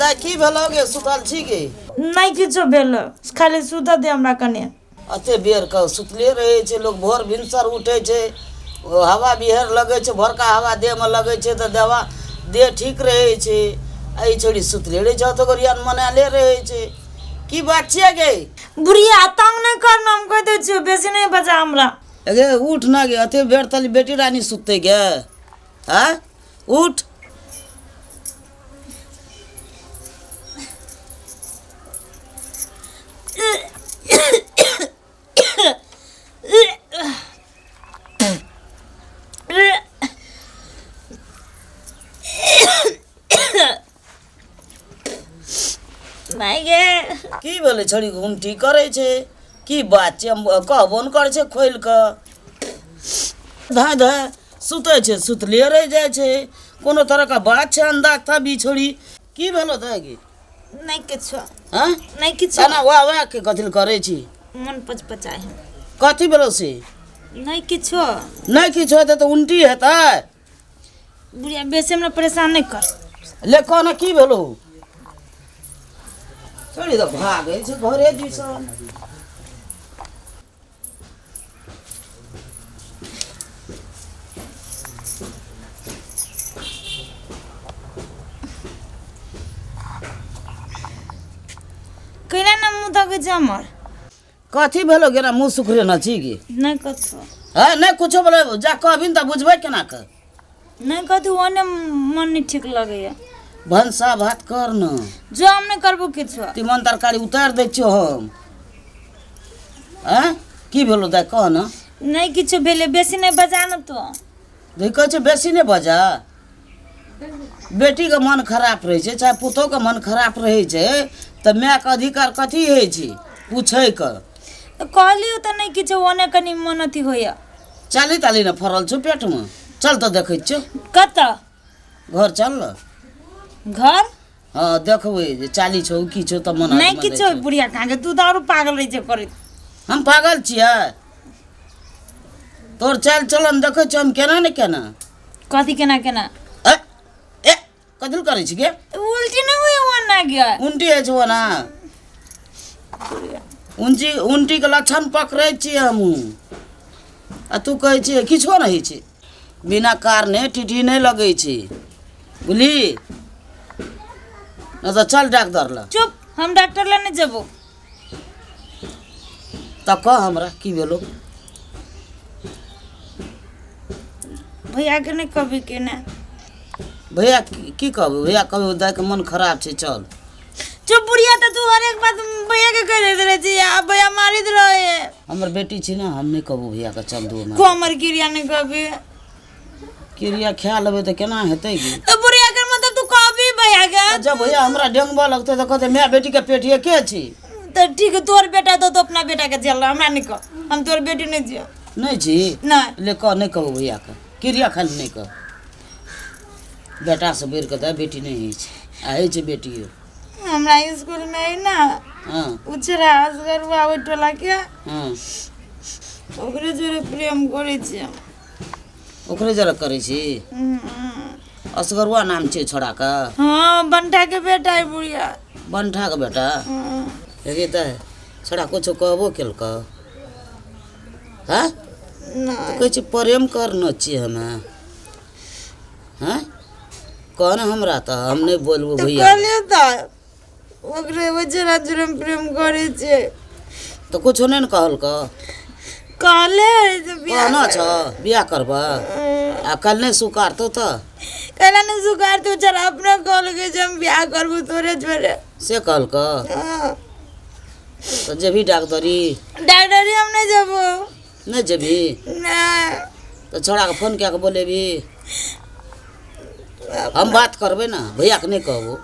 दा की भेलो गे सुतल छी गे नहीं किछो भेल खाली सुता दे हमरा कने अते बेर का सुतले रहे छे लोग भोर भिनसर उठे छे हवा बिहार लगे छे भरका हवा देह में लगे छे तो दवा देह ठीक रहे छे आई छोड़ी सुतले रहे छ तो गरियान मनाले रहे छे की बात छे गे बुढ़िया तंग नहीं करना हम कह दे छी बेसी नहीं बजा हमरा अगे उठ ना गे अते बेर तली बेटी रानी सुतते गे हां उठ की बोले छड़ी घुमटी करे छे की बात छे कहबो न करे छे खोल क धा धा सुते छे सुतले रह जाय छे कोनो तरह का बात छे अंदाज था बी छोड़ी की भेलो दागी नहीं किछो हां नहीं किछो ना वाह वाह के कथिल करे छी मन पचपचाए कथि भेलो से नहीं किछो हेते तो उल्टी हेता बुढ़िया बेसी हमरा परेशान नहीं कर ले कोना की भेलो छोड़ी तो भागे छे घरे दिसन कैला ना मुंह धके जमर कथि भेलो गे ना मुंह सुखरे न छी गे नहीं कथो हां नहीं कुछो बोले जा कहबिन त बुझबै केना क नहीं कथो ओने मन नहीं ठीक लगैया भंसा भात कर न जो हम नहीं करबो किछो तिमन तरकारी उतार दै छियो हम हैं की भेलो दा कह न नहीं किछो भेले बेसी नहीं बजा न तो देखै छे बेसी नहीं बजा बेटी का मन खराब रहे छे चाहे पुतो का मन खराब रहे छे त माय का अधिकार कथि है छे पूछै क कहलियो त नहीं किछो ओने कनी मन अथी होया चाली ताली न फरल छु पेट में चल तो देखै छ कत घर चल न घर हां देखबै जे चाली छौ की छौ त मन नहीं किछो बुढ़िया कागे तू त और पागल रही छे करे हम पागल छियै तोर चाल चलन देखै छ हम केना न केना कथि केना केना ए कदल करे छी गे उल्टी नहीं हुई वो ना गया उल्टी है छो ना उल्टी के लक्षण पकड़े छी हम आ तू कहै छी किछो नहीं छी बिना कारणे टीटी नहीं लगे छी बुझली न तो चल डॉक्टर ला चुप हम डॉक्टर ला नहीं जबो त कह हमरा की भेलो भैया के नहीं कभी के ना भैया की कहबो भैया कहबो दाई के मन खराब छे चल चुप बुढ़िया त तू हर एक बात भैया के कह देत रहे छी आ भैया मारी दे रहे हमर बेटी छी ना हम नहीं कहबो भैया के चल दो को हमर क्रिया नहीं कभी क्रिया खा लेबे त केना हेतै गे तो बुढ़िया के मतलब तू कभी भैया के जब भैया हमरा डेंगबा लगते त कहते मैं बेटी के पेटिए के छी तो ठीक है तोर बेटा तो अपना बेटा के जेल हमरा नहीं कह हम तोर बेटी नहीं जियो नहीं छी नहीं ले कह नहीं कहबो भैया के क्रिया खाली नहीं कह बेटा से बेर के दा बेटी नहीं है आ है छे बेटी हमरा स्कूल में है ना हां उचरा असगरवा ओटला के हां ओकरे जोरे प्रेम करे छी ओकरे जरा करे छी असगरवा नाम छे छोड़ा का हां बंठा के बेटा है बुढ़िया बंठा के बेटा हेगे त छोड़ा कुछ कहबो केल का हां ना तो कहै छी प्रेम करनो छी हमें हां कौन हमरा त हम नहीं बोलबो भैया कहलियो त ओकरे वजरा जोरे प्रेम करे छी तो कुछ नहीं न कहल का कहले जे बियाह कहना छ बियाह करबा आ कल नहीं सुकार तो त कहला ने सुकार तो जरा अपना कहल के जे हम बियाह करबो तोरे जोरे से कहल का तो जेबी डॉक्टरी हम नहीं जबो नहीं जेबी ना तो छोड़ा के फोन क्या के बोलेबी हम बात करबे ना भैया के नहीं कहबो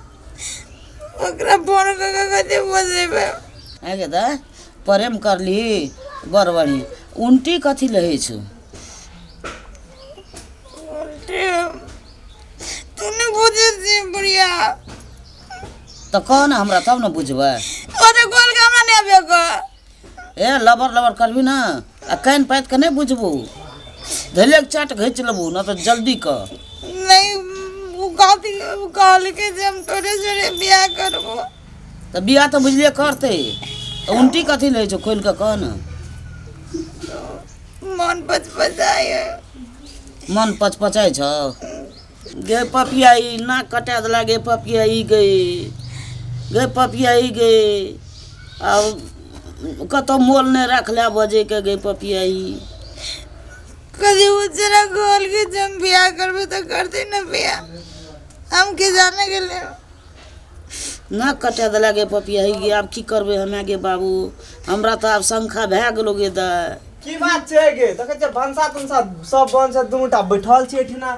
ओकरा फोन के कते बोलेबे आगे दा प्रेम करली बरबड़ी उल्टी कथी लहे छु तूने बुझे छी बुढ़िया तो कह ना हमरा तब ना बुझबै ओते गोल के हमरा नहीं आबे को ए लबर लबर करबी ना आ कान पात के नहीं बुझबू धैले चाट घिच लेबू ना तो जल्दी क नहीं वो कथी कहल के जे हम तोरे जोरे बियाह करबो। तो बियाह तो बुझलिए करते तो उल्टी कथी ले छो खोल के कह न। मन पचपचाए मन पचपचाए छ गे पपियाई नाक कटा देला गे पपियाई गे पपियाई गे अब कतो मोल नहीं रख ले बजे के गे पपियाई। कभी उजरा कहल के जे हम बियाह करबो तो करते ना बियाह, हम के जाने के ले नाक कटा देला गे पपियाई गे आब की करबे हमे गे बाबू हमरा तो आब शंखा भए गेलो गे दा। की बात छै गे देखे छै भंसा तंसा सब बन से दुटा बैठल छी एठिना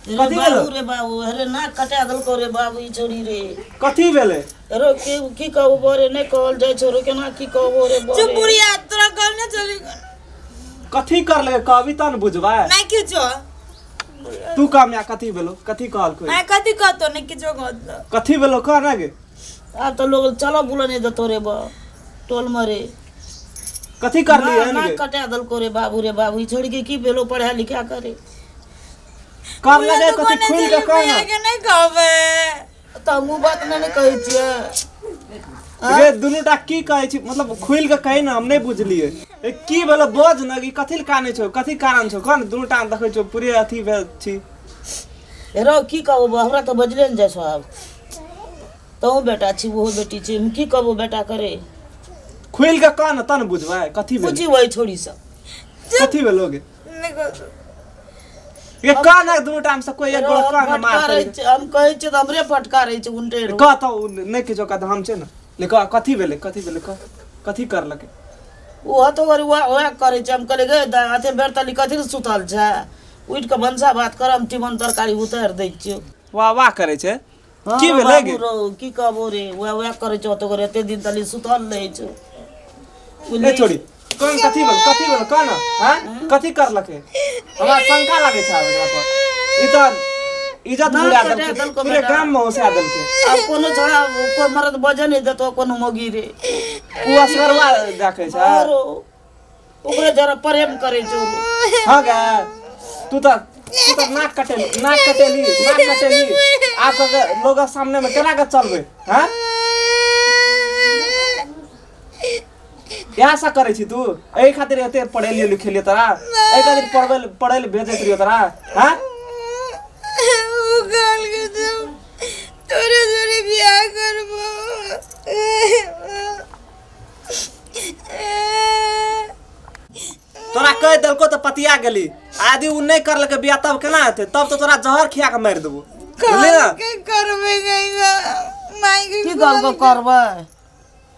कथी भेलो रे बाबू अरे नाक कटा देलको रे बाबू ई छोड़ी रे कथी भेले रो की कहू बोरे नहीं कहल जाय छो रो केना की कहबो रे बोरे। चुप बुढ़िया तोरा कहने चली कथी कर ले कविता न बुझबा नहीं किछो। तू काम या कथी भेलो कथी कहल कोई मैं कथी कहतो नहीं किछो कहतो। कथी भेलो कह ना गे अब तो लोग चलो बुला नहीं देतो रे बा टोल मरे कथी कर ली ना कटा देलको रे बाबू ई छोड़ी के की भेलो पढ़ा लिखा करे कर लगे कथी खुल के कह ना के नहीं कहबे तो मुंह बात नहीं कहै छियै गे दुनुटा की कहै छी मतलब खुल के कहि ना हम नहीं बुझलिए ए की भेलो बोझ न कि कथी काने छौ कथी कारण छौ कोन दुनुटा देखै छौ पूरे अथी भेल छी रो की कहबो हमरा तो बजले न जाय छो आब तो बेटा छी वो बेटी छी हम की कहबो बेटा करे खुल के कह ना तन बुझबा कथी भेल पूछी वही छोड़ी सब कथी भेलो गे नहीं कहतो। ये कह ना दुनुटा हम से कोई एक गोड़ कह ना मार हम कहै छियै त हमरे फटकारै छै उल्टे कह तो नहीं किछो कह हम छै ना ले कह कथी भेले कह कथी कर लके ओ हतो गरी ओए करे छै हम कहले गे हाथे बेरतली कथी सुतल छै उठ के भंसा भात करम टिमन तरकारी उतार दै छियै वाह वाह करे छै की भेले गे की कहबो रे ओए करे छै हतो गरी एते दिन तली सुतल रहै छै ले छोड़ी कौन कथी भेल कह ना हैं कथी कर लके हमरा शंका लागे छै हमरा पर ई त इज्जत बुला दल पूरे गांव में होसा दल के अब कोनो छोड़ा कोई मर्द बजे नहीं देतो कोनो मोगी रे उ असगरवा देखे छै और ओकरे जरा प्रेम करे छै हां गे तू त नाक कटेली आप लोग सामने में केना के चलबे हैं यहाँ सा करे छी तू एही खातिर एते पढ़े लिए लिखे लिए तोरा एही खातिर पढ़े ले भेजत रियो तोरा हैं वो कहल के तुम तोरे जोरे बियाह करबो। तोरा कह देलको तो पतिया गेली आदि उ नहीं कर लके बियाह तब केना हेते तब तो तोरा जहर खिया के मार देबो बुझली ना के करबे गईगा माई के की गल करबै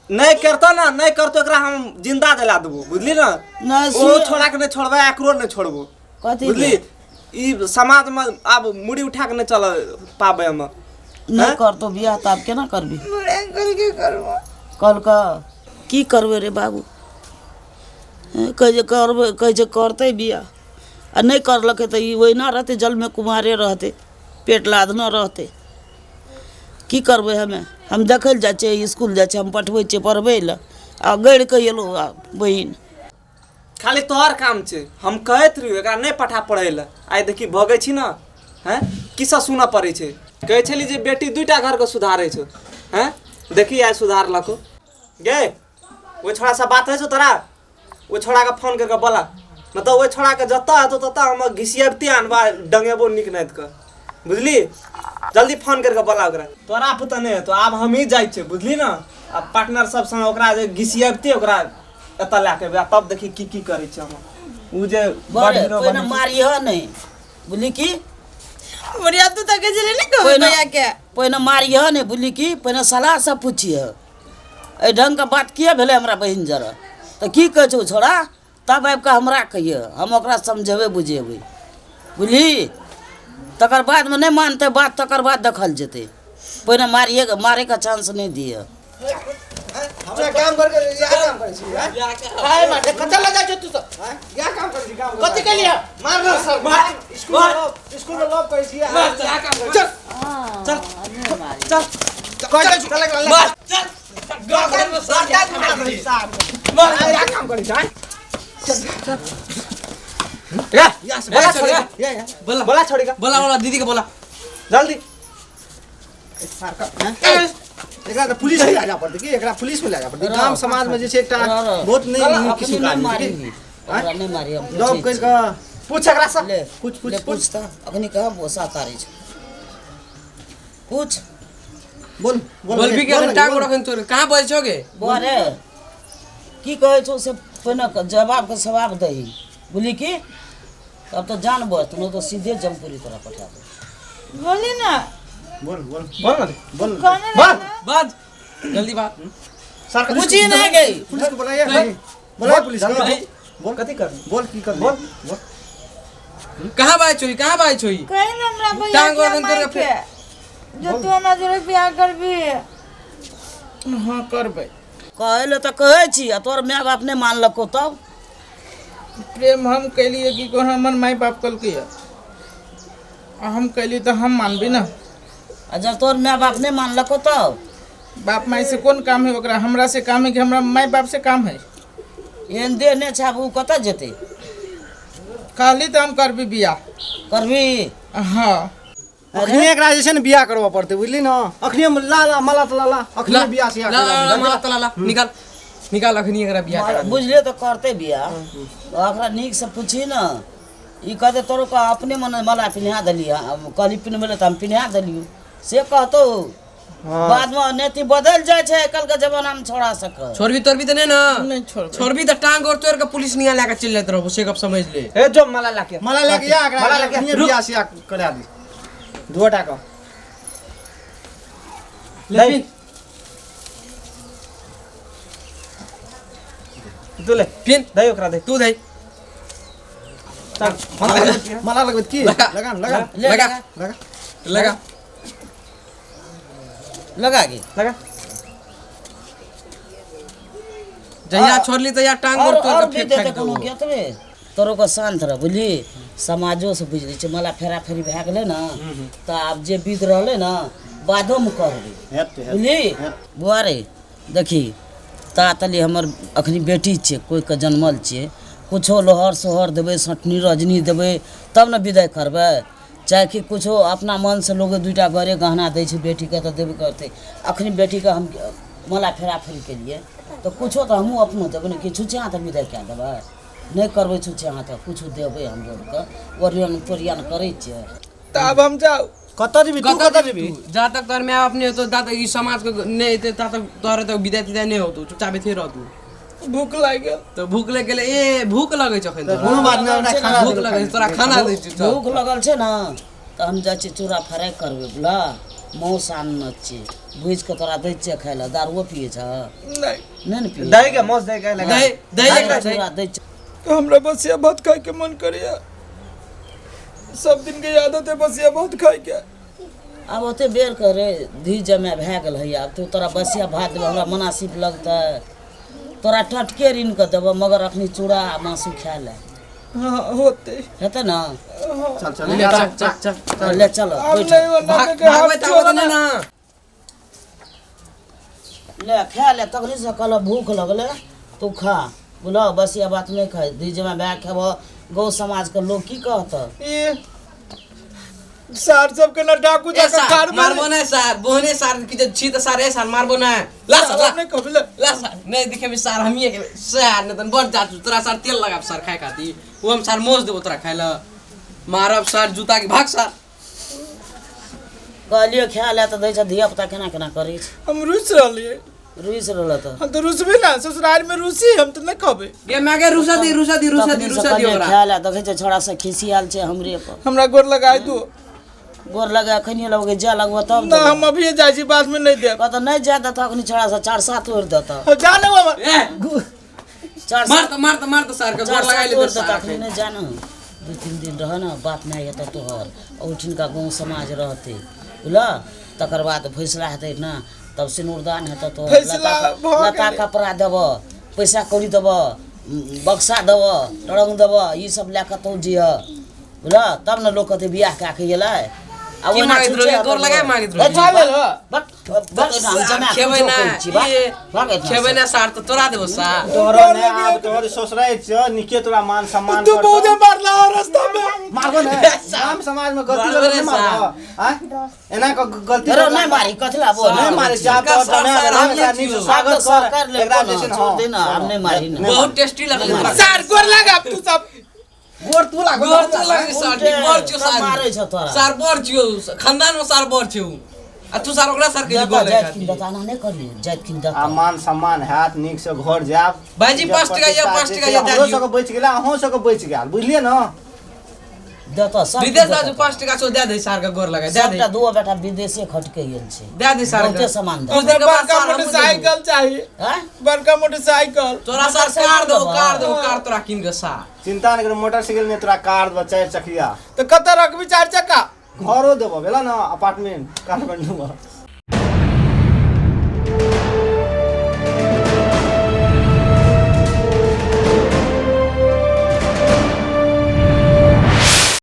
नहीं करतो ना नहीं करतो एकरा हम जिंदा जला देबो बुझली ना नहीं ओ छोड़ा के नहीं छोड़बे एकरो नहीं छोड़बो कथी बुझली ई समाज में अब मुड़ी उठा के नहीं चल पाबे हम नहीं करतो बियाह त अब केना करबी बुढ़ा कल के करबो। कल का की करबे रे बाबू कह जे करबे कह जे करते बियाह आ नहीं करलके त ई ओहिना रहते जल में कुमारे रहते पेट लाद न रहते की करबै हमे हम देखै लए जाइ छियै स्कूल जाइ छियै हम पठबै छियै पढ़बै लए आ गड़ि कऽ एलो बहिन खाली तोहर काम छै हम कहैत रहियो एकरा नहीं पठा पढ़ै ले आइ देखी भगै छी ना हैं किसा सुना पड़ै छै कहै छली जे बेटी दुईटा घर के सुधारै छै हैं देखी आइ सुधार लको गे ओ छोड़ा सा बात है छौ तोरा ओ छोड़ा के फोन करके बोला न तो ओ छोड़ा के जत्ता हतो तत्ता हम घिसियबती आनबा डंगेबो निक नाइत के बुझली जल्दी फोन करके बोला ओकरा तोरा पता नहीं तो आब हम ही जाइ छै बुझली ना अब पार्टनर सब संग ओकरा जे घिसियबती ओकरा एता लाके बा तब देखी की करे छै हम उ जे बड़े पहिने मारिह नहीं बुझली की बुढ़िया तू तक चले नहीं कहबे भैया के पहिने मारिह नहीं बुझली की पहिने सलाह से पूछिह एहि ढंग के बात किए भेलै हमरा बहिन जरा तऽ की कहै छौ छोड़ा तब आबि कऽ हमरा कहिए हम ओकरा समझेबै बुझेबै बुझली तकर बाद में नहीं मानते बात तकर बाद देखल जेतै पहिने मारे का चांस नहीं दिए हमरा काम करके या काम करै छी हाय माटे कतऽ लगा छ तू सब या काम करै छी काम कथि के लिए मार न सर मार स्कूल में लॉक करै छी या काम करै चल चल कह चल चल मार चल मार या काम करै छी बोला छोड़ेगा बोला दीदी के बोला जल्दी एकरा त पुलिस ले जा पड़ते कि एकरा पुलिस में ले जा पड़ते गांव समाज में जे छै एकटा बहुत नहीं किसी का मारी ओकरा नहीं मारी हम जॉब कर के पूछ एकरा से ले पूछ ले पूछता अखनी कहां बोसा तारी छै पूछ बोल बोल भी के टांग रखन तोर कहां बोल छोगे बोरे की कहै छौ से पहिने जवाब के सवाब दही बोली की तब तो जान बस तुम तो सीधे जमपुरी तोरा पठा दे बोली ना बोल बोल ना बोल कौन बोल बात जल्दी बात सर पूछी नहीं गई पुलिस को बुलाइए बुलाइए पुलिस को बोल कथी कर बोल की कर बोल कहां बात छोई कहीं ना हमरा भैया टांग के रखन तोर माई के जो तू हमरा जोरे बियाह करबी हां करबै कहले तो कहै छी आ तोर माय बाप ने मानलको तब प्रेम हम कैलिए कि को हमर माई बाप कल के हम कैली तो हम मानबी ना आ जब तोर माय बाप ने मानलको तब बाप माई से कौन काम है ओकरा हमरा से काम है कि हमरा माई बाप से काम है एहन देह ने छाब उ कतऽ जेतै कहली तो हम करबी बियाह करबी हाँ अखनी एकरा जे छै ने बियाह करबा पड़ते बुझली न अखनी हम ला माला त ला अखनी बियाह से ला निकाल अखनी एकरा बियाह करा बुझले तो करते बियाह ओकरा नीक से पूछी न ई कहते तोरो का अपने मन मला पिन्हा देलिया कहली पिन्हबे त हम पिन्हा देलियो से कहतो बाद में नेति बदल जाय छै कल के जमाना में छोड़ा सक छोड़बी तोरबी तो नहीं ना नहीं छोड़ छोड़बी तो टांग और तोड़ के पुलिस निया लेके चल जात रहो से कब समझ ले ए जो माला लाके माला लेके आ एकरा अखनी बियाह से करा दी दुटा का ले तू ले पिन दे ओकरा दे तू दे माला लगबे की लगा लगा लगा के लगा जहिया छोड़ली तो या टांग और तोड़ के भी फेंक देते दो कोनो के तबे तोरो को शांत रह बुझली समाजो से बुझ लै छै मला फेरा फेरी भए गेलै ना त आब जे बीत रहलै ना बादो में करबै बुझली बुआरे देखी तातली हमर अखनी बेटी छै कोई के जन्मल छै कुछो लोहर सोहर देबै सटनी रजनी देबै तब ने विदाई करबै चाहे कि कुछो अपना मन से लोग दुइटा घरे गहना दै छै बेटी के तऽ देबे करतै अखनी बेटी के हम मला फेरा फेरी केलिए तो कुछो तो हमहूँ अपनो देबै ने कि छुच्छे हाथ विदाई कए देबै नहीं करबै छुच्छे हाथ कुछो देबै हम जोड़के ओरियन पोरियन करै छियै तो अब हम जाओ कत जेबी तू कत जेबी जहाँ तक तोर माय अपने तो ता तक ई समाज के नहीं हेते ता तक तोरे तो विदाई तिदाई नहीं होतो चुपचाप थे रह तू भूख लाग गेल तो भूख लग गेले ए भूख लगे छ खन कोनो बात नहीं हमरा खाना भूख लगे तोरा खाना दे छी भूख लगल छै ने तऽ हम जाइ छियै चूड़ा फ्राई करबै बुझला मौस आनने छियै भूजि कऽ तोरा दै छियै खाय लए दारुओ पियै छ नहीं नहीं ने पियै दही के मोस दे के लगा दही एकरा चूड़ा दै छियै तो हमरा बसिया भात खाए के मन करिया सब दिन के आदत है बसिया भात खाए के आब ओते बेर करे धी जमे भए गेल है आब तो तोरा बसिया भात देबै हमरा मुनासिब लगतै तोरा टटके रीन के देबो मगर अखनी चूड़ा आ मासु खाय ले हाँ होते हेतै ना चल चल ले चलो अब बैठ नहीं बना के भागवे हाथ ता छोड़ नहीं ना ले खा ले तखनी से कहल भूख लगले तू खा बोलो बसिया बात नहीं खाए धी जमे भए खेबो गौ समाज के लोग की कहत ये सार सब के ना डाकू ए जाकर सार कार मारबो ना सार बोहने सार की छी तो सार ए सार मारबो ना ला सार ला नहीं कबले ला सार नहीं दिखे भी सार हमिए के सार न तन बढ़ जात तोरा सार तेल लगाब सार खाए खाती वो हम सार मोज देबो तोरा खाए ला मारब सार जूता के भाग सार कहलिए खा ले तो दै छ धिया पुता केना केना करै छै हम रुस रहलिए रुइस रहल त हम तो रुसबे ना ससुराल में रुसी हम तो नहीं कबे ये मागे रुसा दी ओरा खा ले देखै छै छोड़ा से खिसियाल छै हमरे पर हमरा गोर लगाई दो गोर लगा अखनी लगै जा लगबो तब ना हम अभी जाई छी बाद में नहीं दे कहत नहीं जा देत अखनी छोड़ा से 4-7 ओर देत जाने बाबा ए 4-7 मार तो सार के गोर लगाई ले सार अखनी नहीं जाना 2-3 दिन रह ना बात नहीं हेत तोहर औठिन का गांव समाज रहते बुझला तकर बाद फैसला हेतै ना तब सिनुरदान हेत तो फैसला भ लता कपड़ा देब पैसा कौड़ी देब बक्सा देब टरंग देब ई सब लए कऽ तौ जिह बुझल तब ने लोग कहते बियाह कए के गेलै आ की मांगैत रहिए? गोर लगाए मांगैत रहिए? चल ले बक खेबै ना खेबै ना सार तो तोरा देबो सार तोरा ने आब तोर ससुराल छ निके तोरा मान सम्मान तू बहुत मारला रास्ता में मारबो ना गाम समाज में गलती मारबो करे रे नहीं मारबो हां एना को गलती अरे नहीं मारी कथला बोल नहीं मारे चाप सरकार और तने सरकार हम हमने नीचे छियो। स्वागत सरकार कर ले एकरा बोल जैसे छोड़ देना हम नहीं मारी ना बहुत टेस्टी लगल सर गोर लगा तू सब गोर तू लागो गोर तो लगे सर उल्टे बर छियो सब मारे छ सर तोरा सर बर छियो खानदान में सर बर छियो आ तू सर ओकरा सर के देता गोल जात किन देता ना नहीं करी जात किन देता आ मान सम्मान हाथ नीक से घर जाब भाईजी 5 टका या 5 टका या हमरो दे सब बच गेला अहों सब बच गेल बुझलिए न देता सब विदेश दाजू 5 टका सो दे दे सर का गोर लगा दे दे सबटा दुओ बेटा विदेशे खटके गेल छै दे दे सर बहुते सामान दे कुछ दिन के बाद बड़का सर मोटरसाइकिल चाहिए हैं बड़का मोटरसाइकिल तोरा सर कार दो कार तोरा किन के सा चिंता नहीं कर मोटरसाइकिल में तोरा कार दो 4 चकिया तो कत रखबी 4 चक्का घरो देबो भेला न अपार्टमेंट काठमांडू में